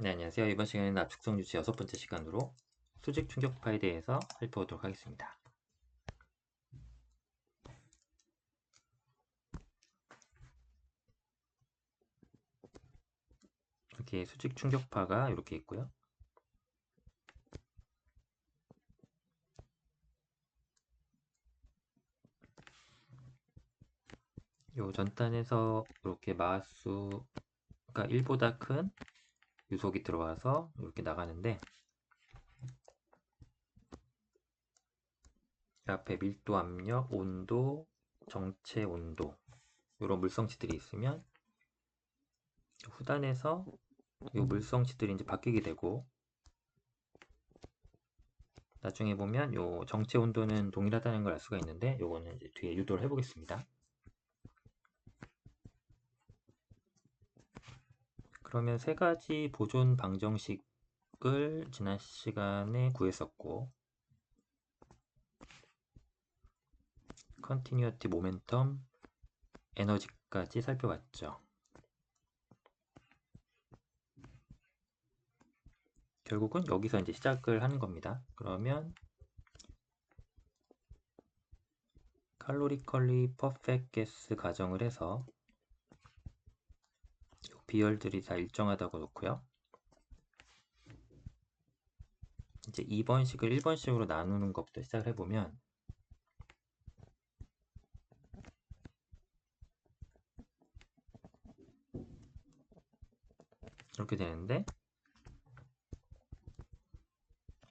네, 안녕하세요. 이번 시간에는 압축성 유지 6번째 시간으로 수직 충격파에 대해서 살펴보도록 하겠습니다. 이렇게 수직 충격파가 이렇게 있고요. 이 전단에서 이렇게 마수가 1보다 큰 유속이 들어와서 이렇게 나가는데, 이 앞에 밀도, 압력, 온도, 정체 온도 이런 물성치들이 있으면 후단에서 이 물성치들이 이제 바뀌게 되고, 나중에 보면 요 정체 온도는 동일하다는 걸 알 수가 있는데, 요거는 이제 뒤에 유도를 해보겠습니다. 그러면 세 가지 보존 방정식을 지난 시간에 구했었고, 컨티뉴어티, 모멘텀, 에너지까지 살펴봤죠. 결국은 여기서 이제 시작을 하는 겁니다. 그러면 칼로리컬리 퍼펙트 가스 가정을 해서 비열들이 다 일정하다고 놓고요. 이제 2번식을 1번식으로 나누는 것부터 시작을 해보면, 이렇게 되는데,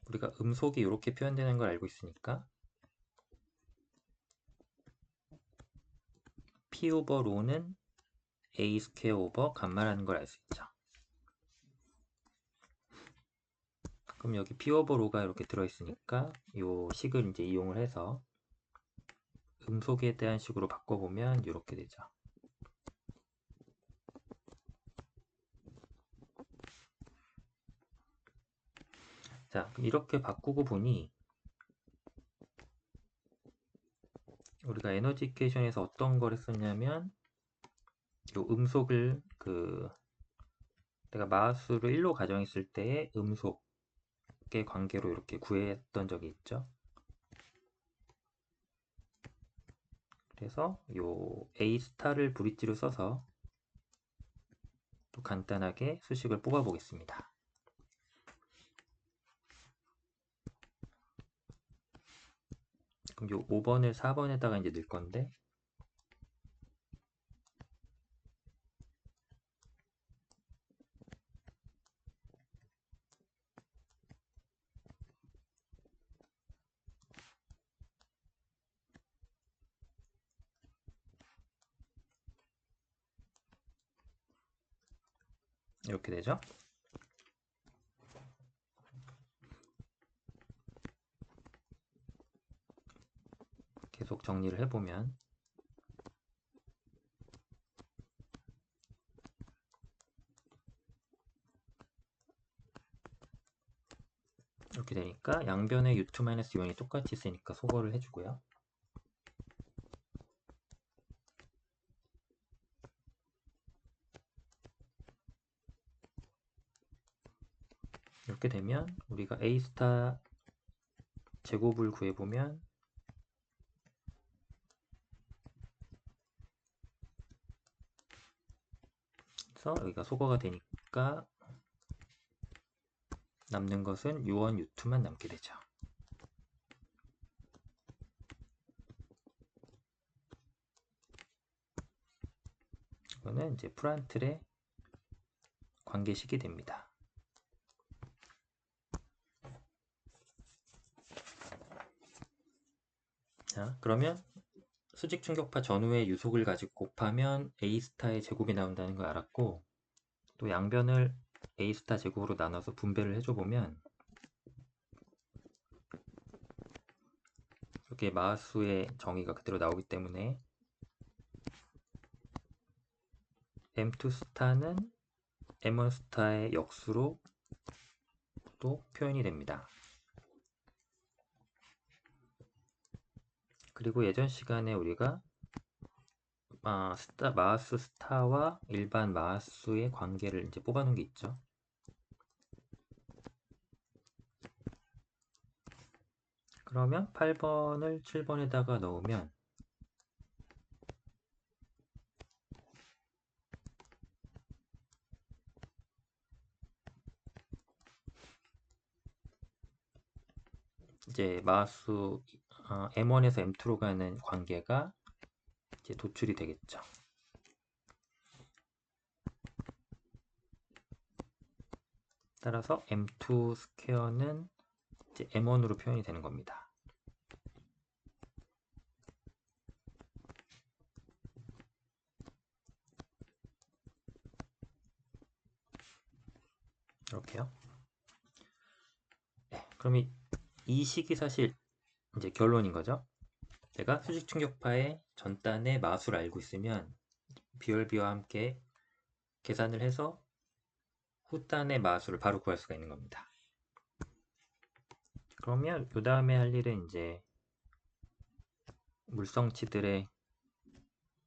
우리가 음속이 이렇게 표현되는 걸 알고 있으니까 P 오버 로는 A 스퀘어 오버 감마라는 걸 알 수 있죠. 그럼 여기 P 오버 로가 이렇게 들어있으니까 이 식을 이제 이용을 해서 음속에 대한 식으로 바꿔보면 이렇게 되죠. 자, 그럼 이렇게 바꾸고 보니 우리가 에너지 이퀘이션에서 어떤 걸 했었냐면 이 음속을 내가 마수를 1로 가정했을 때의 음속의 관계로 이렇게 구했던 적이 있죠. 그래서 요 A 스타를 브릿지로 써서 또 간단하게 수식을 뽑아 보겠습니다. 그럼 요 5번을 4번에다가 이제 넣을 건데, 이렇게 되죠. 계속 정리를 해보면 이렇게 되니까 양변에 U2-U1이 똑같이 있으니까 소거를 해주고요. 이렇게 되면 우리가 A 스타 제곱을 구해보면 그래서 여기가 소거가 되니까 남는 것은 U1, U2만 남게 되죠. 이거는 이제 프란틀의 관계식이 됩니다. 자, 그러면 수직 충격파 전후의 유속을 가지고 곱하면 A 스타의 제곱이 나온다는 걸 알았고, 또 양변을 A 스타 제곱으로 나눠서 분배를 해줘보면 이렇게 마수의 정의가 그대로 나오기 때문에 M2 스타는 M1 스타의 역수로 또 표현이 됩니다. 그리고 예전 시간에 우리가 마하스 스타와 일반 마하스의 관계를 이제 뽑아놓은 게 있죠. 그러면 8번을 7번에다가 넣으면 이제 마수 M1에서 M2로 가는 관계가 이제 도출이 되겠죠. 따라서 M2 스퀘어는 이제 M1으로 표현이 되는 겁니다. 이렇게요. 네, 그럼 이 식이 사실 이제 결론인 거죠. 내가 수직 충격파의 전단의 마수를 알고 있으면 비열비와 함께 계산을 해서 후단의 마수를 바로 구할 수가 있는 겁니다. 그러면 그 다음에 할 일은 이제 물성치들의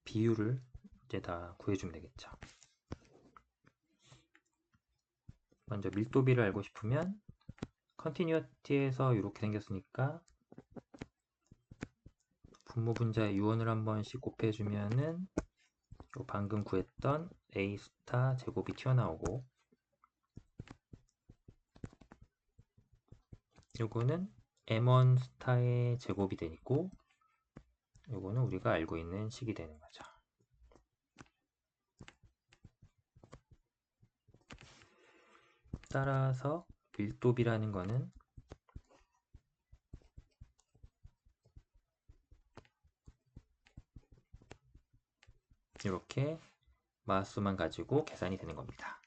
비율을 이제 다 구해주면 되겠죠. 먼저 밀도비를 알고 싶으면 컨티뉴어티에서 이렇게 생겼으니까 분모 분자의 유언을 한 번씩 곱해주면은 방금 구했던 A 스타 제곱이 튀어나오고, 요거는 M1 스타의 제곱이 되고, 요거는 우리가 알고 있는 식이 되는 거죠. 따라서 밀도비라는 거는 이렇게 마수만 가지고 계산이 되는 겁니다.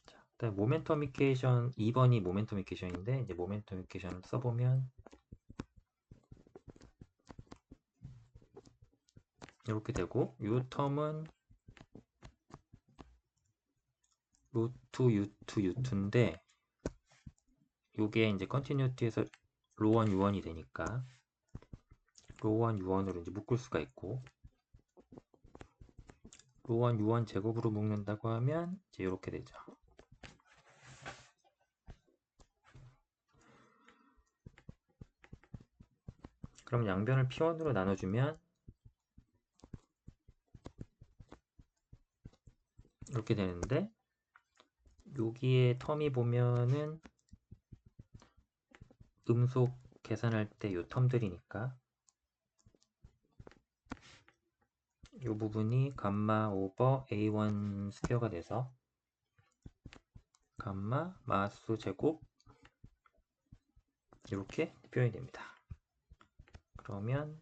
자, 그다음 모멘텀 이퀘이션 2번이 모멘텀 이퀘이션인데, 이제 모멘텀 이퀘이션을 써보면 이렇게 되고, 이 텀은 루트 U2 U2인데, 요게 이제 컨티뉴티에서 로1 U1이 되니까 로1 U1으로 이제 묶을 수가 있고, 로1 U1 제곱으로 묶는다고 하면 이제 이렇게 되죠. 그럼 양변을 P1으로 나눠주면 이렇게 되는데, 여기에 텀이 보면은 음속 계산할 때 요 텀들이니까 요 부분이 감마 오버 A1 스퀘어가 돼서 감마 마수 제곱 이렇게 표현이 됩니다. 그러면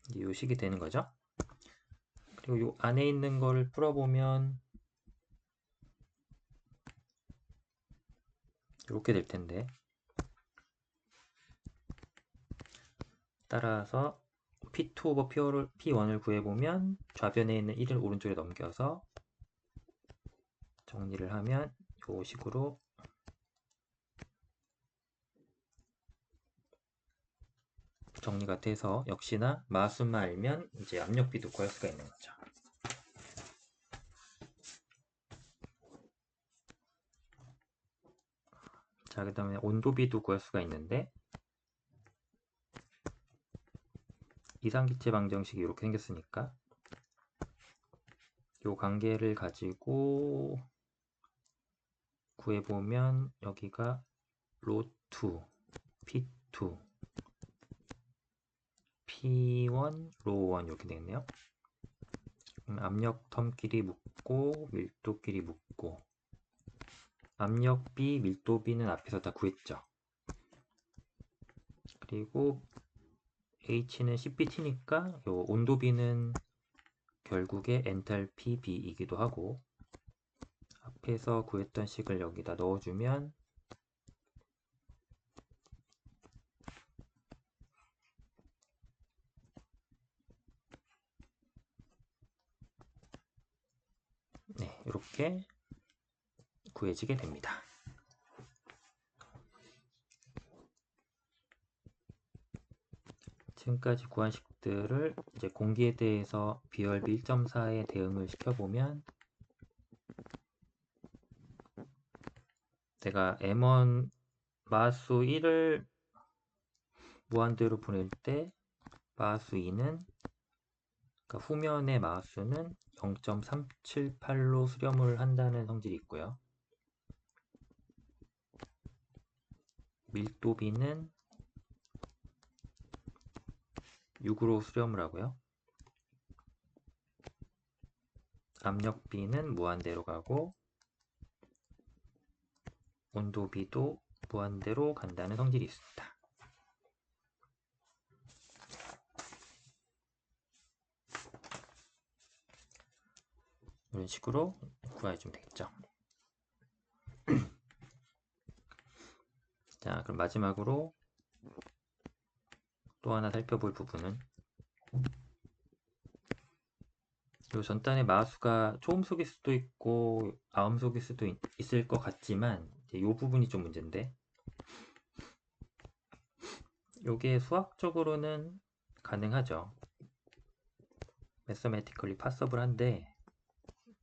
이제 요 식이 되는 거죠. 그리고 요 안에 있는 거를 풀어보면 이렇게 될 텐데, 따라서 P2 오버 P1을 구해보면 좌변에 있는 1을 오른쪽에 넘겨서 정리를 하면 이 식으로 정리가 돼서 역시나 마수만 알면 이제 압력비도 구할 수가 있는 거죠. 자, 그 다음에 온도비도 구할 수가 있는데, 이상기체 방정식이 이렇게 생겼으니까 이 관계를 가지고 구해보면 여기가 로2 P2 P1 로1 이렇게 되겠네요. 압력 텀끼리 묶고 밀도끼리 묶고, 압력비, 밀도비는 앞에서 다 구했죠. 그리고 H는 CPT니까 요 온도비는 결국에 엔탈피 B이기도 하고, 앞에서 구했던 식을 여기다 넣어주면 네, 이렇게 구해지게 됩니다. 지금까지 구한 식들을 이제 공기에 대해서 BRB 1.4에 대응을 시켜보면 내가 M1 마수 1을 무한대로 보낼 때 마수 2는 그러니까 후면의 마수는 0.378로 수렴을 한다는 성질이 있고요. 밀도비는 6으로 수렴을 하고요. 압력비는 무한대로 가고 온도비도 무한대로 간다는 성질이 있습니다. 이런 식으로 구해주면 되겠죠. 자, 그럼 마지막으로 또 하나 살펴볼 부분은 이 전단의 마수가 초음속일 수도 있고 아음속일 수도 있을 것 같지만 이 부분이 좀 문제인데 이게 수학적으로는 가능하죠. 매서매티컬리 파서블한데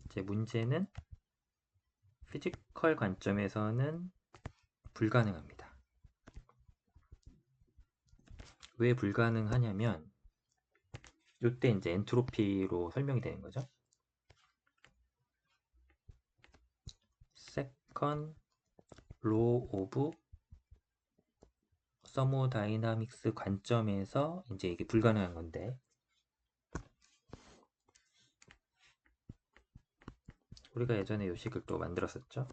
이제 문제는 피지컬 관점에서는 불가능합니다. 왜 불가능하냐면 이때 이제 엔트로피로 설명이 되는 거죠. 세컨 로 오브 서모다이나믹스 관점에서 이제 이게 불가능한 건데 우리가 예전에 이 식을 또 만들었었죠.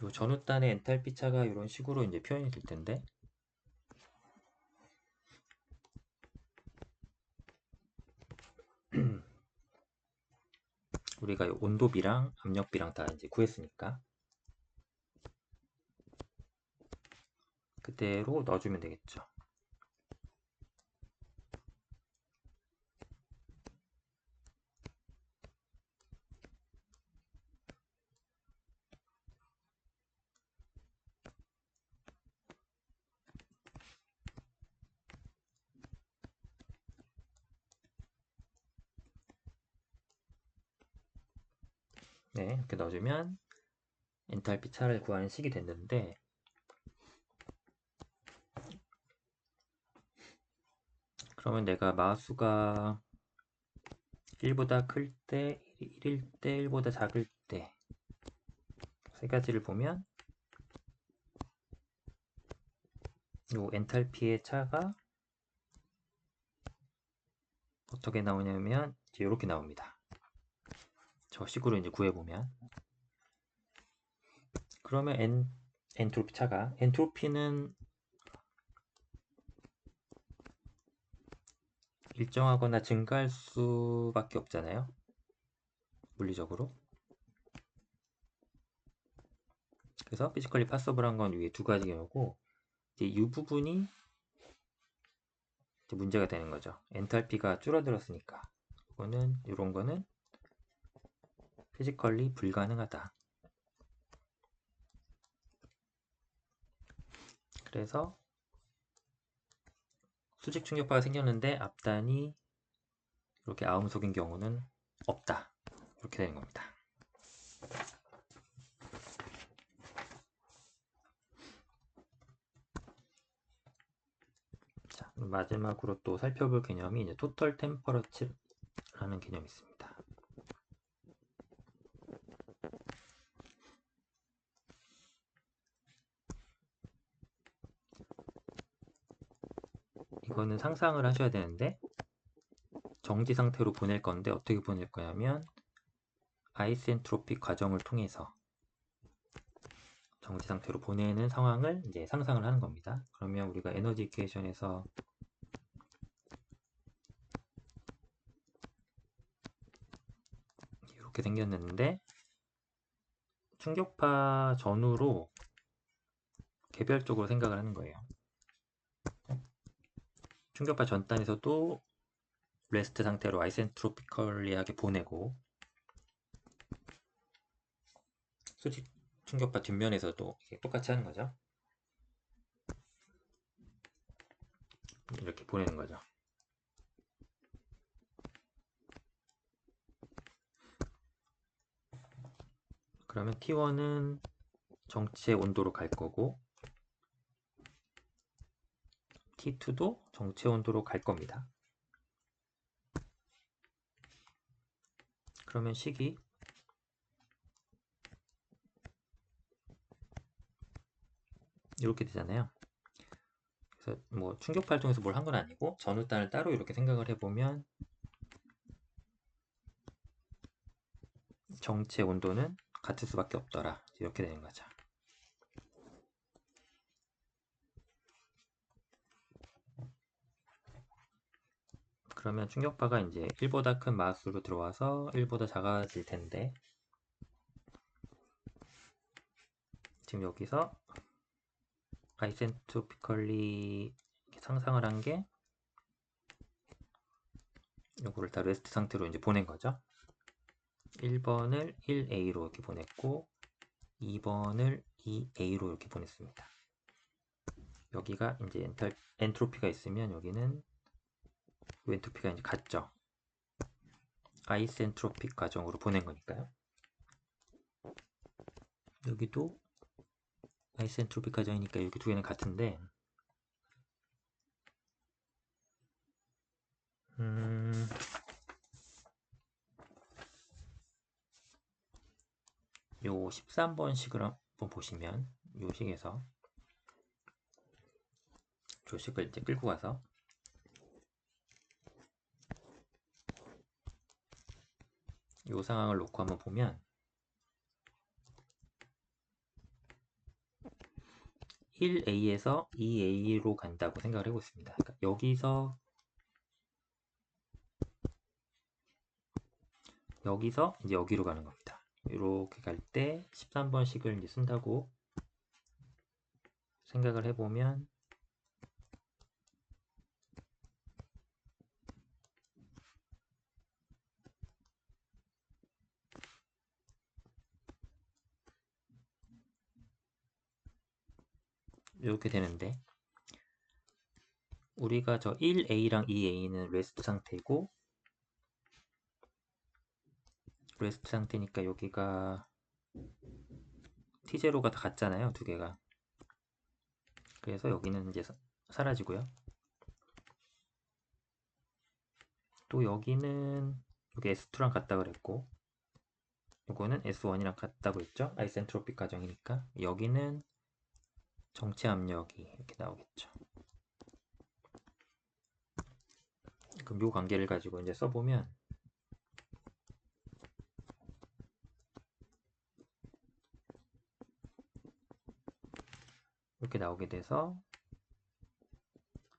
요 전후단의 엔탈피 차가 이런 식으로 이제 표현이 될 텐데 우리가 온도비랑 압력비랑 다 이제 구했으니까 그대로 넣어주면 되겠죠. 네, 이렇게 넣어주면 엔탈피 차를 구하는 식이 됐는데 그러면 내가 마수가 1보다 클 때, 1일 때, 1보다 작을 때 세 가지를 보면 이 엔탈피의 차가 어떻게 나오냐면 이렇게 나옵니다. 저 식으로 이제 구해보면 그러면 엔트로피 차가 엔트로피는 일정하거나 증가할 수밖에 없잖아요. 물리적으로. 그래서 피지컬리 파서블한 건 위에 두 가지 경우고 이제 이 부분이 이제 문제가 되는 거죠. 엔탈피가 줄어들었으니까 이런 거는 피지컬리 불가능하다. 그래서 수직 충격파가 생겼는데 앞단이 이렇게 아음속인 경우는 없다. 이렇게 되는 겁니다. 자, 마지막으로 또 살펴볼 개념이 이제 토털 템퍼러치라는 개념이 있습니다. 이거는 상상을 하셔야 되는데 정지 상태로 보낼 건데 어떻게 보낼 거냐면 아이센트로픽 과정을 통해서 정지 상태로 보내는 상황을 이제 상상을 하는 겁니다. 그러면 우리가 에너지 이퀘이션에서 이렇게 생겼는데 충격파 전후로 개별적으로 생각을 하는 거예요. 충격파 전단에서도 레스트 상태로 아이센트로피컬리하게 보내고 수직 충격파 뒷면에서도 똑같이 하는 거죠. 이렇게 보내는 거죠. 그러면 T1은 정체 온도로 갈 거고 T2도 정체 온도로 갈 겁니다. 그러면 식이 이렇게 되잖아요. 그래서 뭐 충격파를 통해서 뭘 한 건 아니고 전후단을 따로 이렇게 생각을 해보면 정체 온도는 같을 수밖에 없더라. 이렇게 되는 거죠. 그러면 충격파가 이제 1보다 큰 마스로 들어와서 1보다 작아질 텐데 지금 여기서 아이센트로피컬리 상상을 한 게 요거를 다 레스트 상태로 이제 보낸 거죠. 1번을 1A로 이렇게 보냈고 2번을 2A로 이렇게 보냈습니다. 여기가 이제 엔트로피가 있으면 여기는 엔트로피가 이제 같죠. 아이센트로픽 과정으로 보낸 거니까요. 여기도 아이센트로픽 과정이니까 여기 두 개는 같은데 요 13번식을 한번 보시면 요 식에서 조식을 이제 끌고 가서 요 상황을 놓고 한번 보면 1A에서 2A로 간다고 생각을 해보고 있습니다. 그러니까 여기서 이제 여기로 가는 겁니다. 이렇게 갈 때 13번식을 이제 쓴다고 생각을 해보면 이렇게 되는데 우리가 저 1A랑 2A는 레스트 상태고 레스트 상태니까 여기가 T0가 다 같잖아요. 두 개가. 그래서 여기는 이제 사라지고요. 또 여기는 여기 S2랑 같다 그랬고 이거는 S1이랑 같다고 했죠. 아이센트로픽 과정이니까 여기는 정체 압력이 이렇게 나오겠죠. 그럼 이 관계를 가지고 이제 써보면 이렇게 나오게 돼서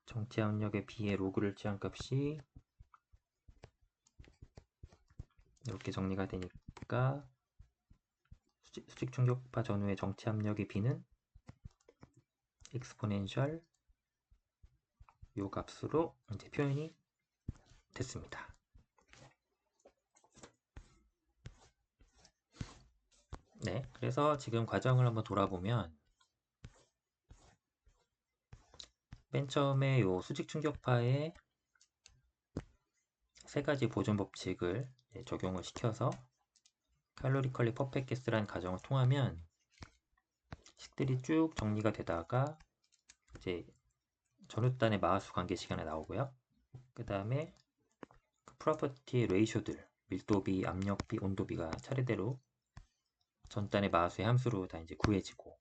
정체 압력에 비해 로그를 취한 값이 이렇게 정리가 되니까 수직 충격파 전후의 정체 압력의 B는 익스포넨셜 요 값으로 이제 표현이 됐습니다. 네, 그래서 지금 과정을 한번 돌아보면 맨 처음에 요 수직 충격파에 세 가지 보존 법칙을 적용을 시켜서 칼로리컬리 퍼펙트 가스라는 과정을 통하면 식들이 쭉 정리가 되다가 이제 전후단의 마하수 관계 시간에 나오고요. 그 다음에 그 프로퍼티 레이쇼들 밀도비, 압력비, 온도비가 차례대로 전단의 마하수의 함수로 다 이제 구해지고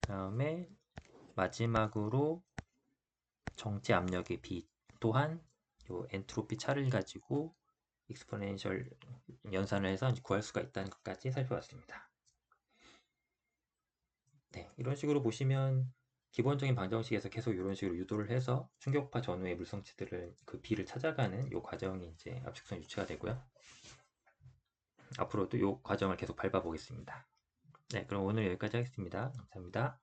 그 다음에 마지막으로 정체 압력의 비 또한 요 엔트로피 차를 가지고 익스포넨셜 연산을 해서 구할 수가 있다는 것까지 살펴봤습니다. 네, 이런 식으로 보시면 기본적인 방정식에서 계속 이런 식으로 유도를 해서 충격파 전후의 물성치들을 그 B를 찾아가는 이 과정이 이제 압축선 유추가 되고요. 앞으로도 이 과정을 계속 밟아보겠습니다. 네, 그럼 오늘 여기까지 하겠습니다. 감사합니다.